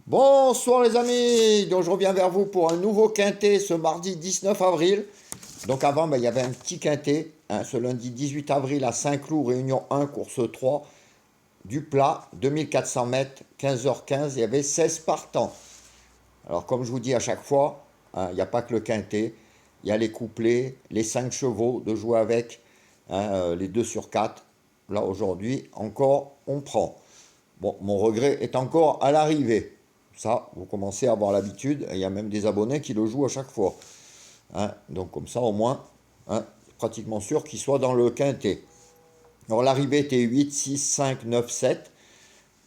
Bonsoir les amis, donc je reviens vers vous pour un nouveau quintet ce mardi 19 avril. Donc avant, il y avait un petit quintet, ce lundi 18 avril à Saint-Cloud, Réunion 1, course 3, du plat, 2400 mètres, 15h15, il y avait 16 partants. Alors comme je vous dis à chaque fois, il n'y a pas que le quintet, il y a les couplets, les 5 chevaux de jouer avec, les 2 sur 4. Là aujourd'hui, encore, on prend. Bon, mon regret est encore à l'arrivée. Ça, vous commencez à avoir l'habitude. Il y a même des abonnés qui le jouent à chaque fois. Donc comme ça, au moins, pratiquement sûr qu'il soit dans le quintet. Alors l'arrivée était 8, 6, 5, 9, 7.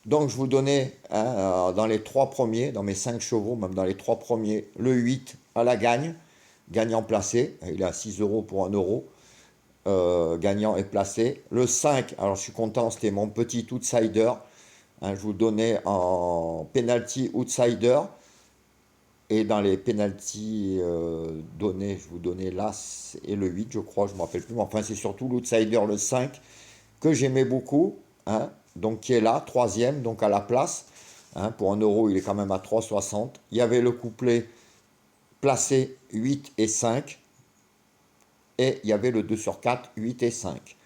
Donc je vous donnais dans les trois premiers, dans mes 5 chevaux, même dans les trois premiers, le 8 à la gagne, gagnant placé. Il est à 6 euros pour 1 euro. Gagnant et placé. Le 5, alors je suis content, c'était mon petit outsider. Je vous donnais en penalty outsider. Et dans les penalties donnés, je vous donnais l'As et le 8, je crois, je ne me rappelle plus. Mais enfin, c'est surtout l'outsider, le 5, que j'aimais beaucoup. Donc, qui est là, troisième, donc à la place. Pour 1 euro, il est quand même à 3,60. Il y avait le couplet placé 8 et 5. Et il y avait le 2 sur 4, 8 et 5.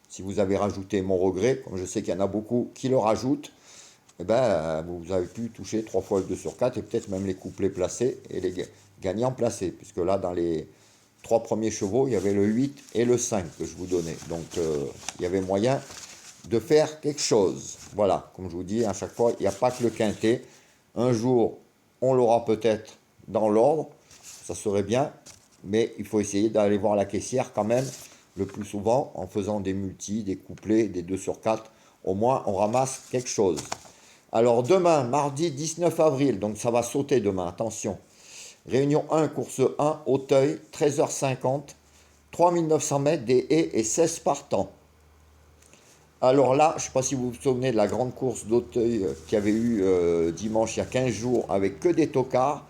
Si vous avez rajouté mon regret, comme je sais qu'il y en a beaucoup qui le rajoutent, eh ben, vous avez pu toucher 3 fois le 2 sur 4 et peut-être même les couplets placés et les gagnants placés. Puisque là, dans les 3 premiers chevaux, il y avait le 8 et le 5 que je vous donnais. Donc, il y avait moyen de faire quelque chose. Voilà, comme je vous dis, à chaque fois, il n'y a pas que le quintet. Un jour, on l'aura peut-être dans l'ordre, ça serait bien, mais il faut essayer d'aller voir la caissière quand même, le plus souvent, en faisant des multis, des couplets, des 2 sur 4. Au moins, on ramasse quelque chose. Alors demain, mardi 19 avril, donc ça va sauter demain, attention. Réunion 1, course 1, Auteuil, 13h50, 3900 mètres, des haies et 16 partants. Alors là, je ne sais pas si vous vous souvenez de la grande course d'Auteuil qu'il y avait eu dimanche il y a 15 jours avec que des tocards.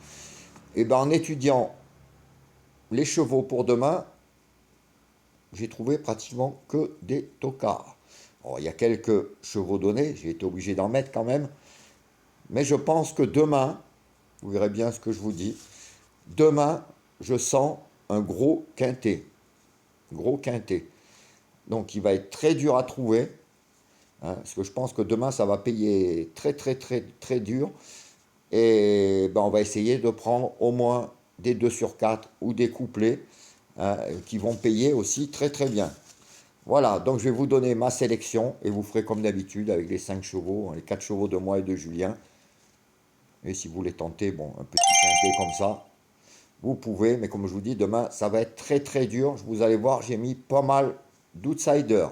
Et ben en étudiant les chevaux pour demain, j'ai trouvé pratiquement que des tocards. Alors, il y a quelques chevaux donnés, j'ai été obligé d'en mettre quand même. Mais je pense que demain, vous verrez bien ce que je vous dis, demain, je sens un gros quintet. Gros quintet. Donc il va être très dur à trouver. Parce que je pense que demain, ça va payer très très très très dur. Et ben, on va essayer de prendre au moins des 2 sur 4 ou des couplets qui vont payer aussi très très bien. Voilà, donc je vais vous donner ma sélection et vous ferez comme d'habitude avec les 5 chevaux, les 4 chevaux de moi et de Julien. Et si vous voulez tenter, bon, un petit quintet comme ça, vous pouvez, mais comme je vous dis, demain, ça va être très très dur. Vous allez voir, j'ai mis pas mal d'outsiders.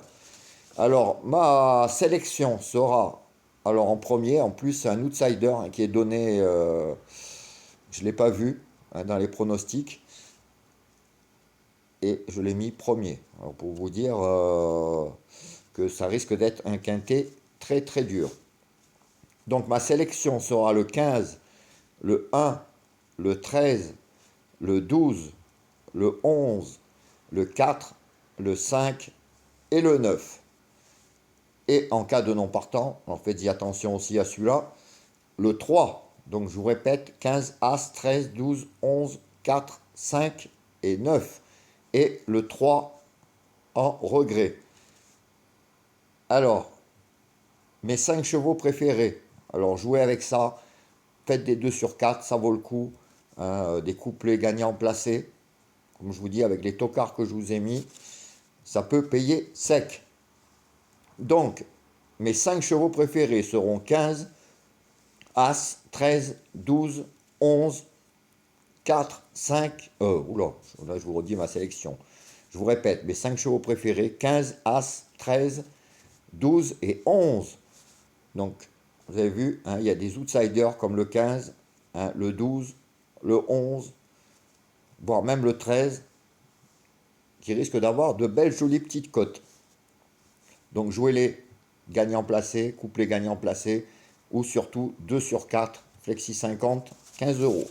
Alors, ma sélection sera, alors en premier, en plus, c'est un outsider qui est donné, je ne l'ai pas vu dans les pronostics, et je l'ai mis premier. Alors, pour vous dire que ça risque d'être un quintet très très dur. Donc, ma sélection sera le 15, le 1, le 13, le 12, le 11, le 4, le 5 et le 9. Et en cas de non partant, alors faites-y attention aussi à celui-là, le 3. Donc je vous répète, 15, As, 13, 12, 11, 4, 5 et 9. Et le 3 en regret. Alors, mes 5 chevaux préférés. Alors jouez avec ça. Faites des 2 sur 4, ça vaut le coup. Des couplets gagnants placés. Comme je vous dis, avec les tocards que je vous ai mis, ça peut payer sec. Donc, mes 5 chevaux préférés seront 15, As, 13, 12, 11, 4, 5. Oula, là je vous redis ma sélection. Je vous répète, mes 5 chevaux préférés 15, As, 13, 12 et 11. Donc, vous avez vu, il y a des outsiders comme le 15, le 12, le 11, voire même le 13, qui risquent d'avoir de belles jolies petites cotes. Donc, jouez-les gagnants placés, couplets gagnants placés, ou surtout 2 sur 4, flexi 50, 15 euros.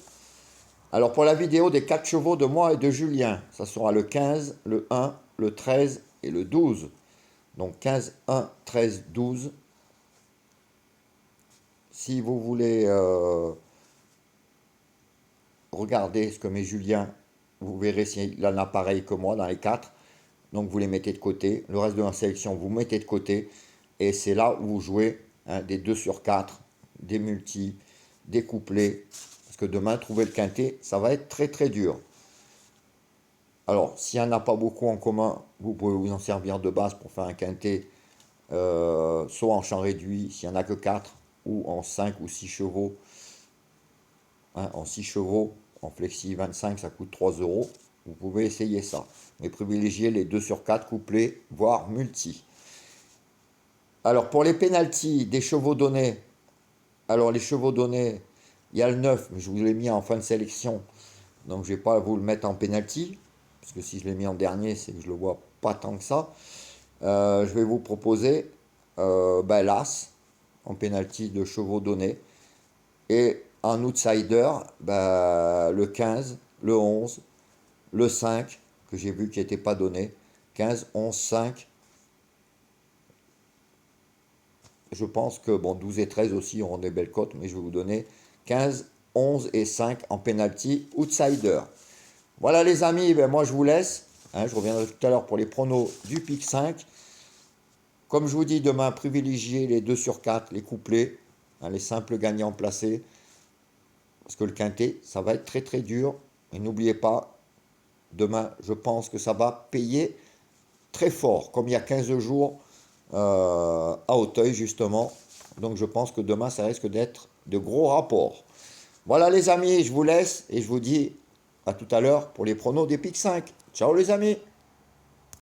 Alors pour la vidéo des 4 chevaux de moi et de Julien, ça sera le 15, le 1, le 13 et le 12. Donc 15, 1, 13, 12. Si vous voulez regarder ce que met Julien, vous verrez s'il en a pareil que moi dans les 4. Donc vous les mettez de côté. Le reste de la sélection, vous mettez de côté. Et c'est là où vous jouez hein, des 2 sur 4, des multis, des couplets. Parce que demain, trouver le quintet, ça va être très très dur. Alors, s'il n'y en a pas beaucoup en commun, vous pouvez vous en servir de base pour faire un quintet, soit en champ réduit, s'il n'y en a que 4, ou en 5 ou 6 chevaux. Hein, en 6 chevaux, en flexi 25, ça coûte 3 euros. Vous pouvez essayer ça. Mais privilégiez les 2 sur 4 couplets, voire multi. Alors, pour les pénalties des chevaux donnés, alors les chevaux donnés, il y a le 9, mais je vous l'ai mis en fin de sélection. Donc, je ne vais pas vous le mettre en pénalty. Parce que si je l'ai mis en dernier, c'est que je le vois pas tant que ça. Je vais vous proposer l'As en pénalty de chevaux donnés. Et en outsider, le 15, le 11, le 5, que j'ai vu qui n'était pas donné. 15, 11, 5. Je pense que 12 et 13 aussi auront des belles cotes, mais je vais vous donner 15, 11 et 5 en penalty outsider. Voilà les amis, moi je vous laisse. Hein, je reviendrai tout à l'heure pour les pronos du pic 5. Comme je vous dis, demain, privilégiez les 2 sur 4, les couplets, hein, les simples gagnants placés. Parce que le quintet, ça va être très très dur. Et n'oubliez pas, demain, je pense que ça va payer très fort, comme il y a 15 jours à Auteuil justement. Donc je pense que demain, ça risque d'être de gros rapports. Voilà les amis, je vous laisse et je vous dis à tout à l'heure pour les pronos des pics 5. Ciao les amis!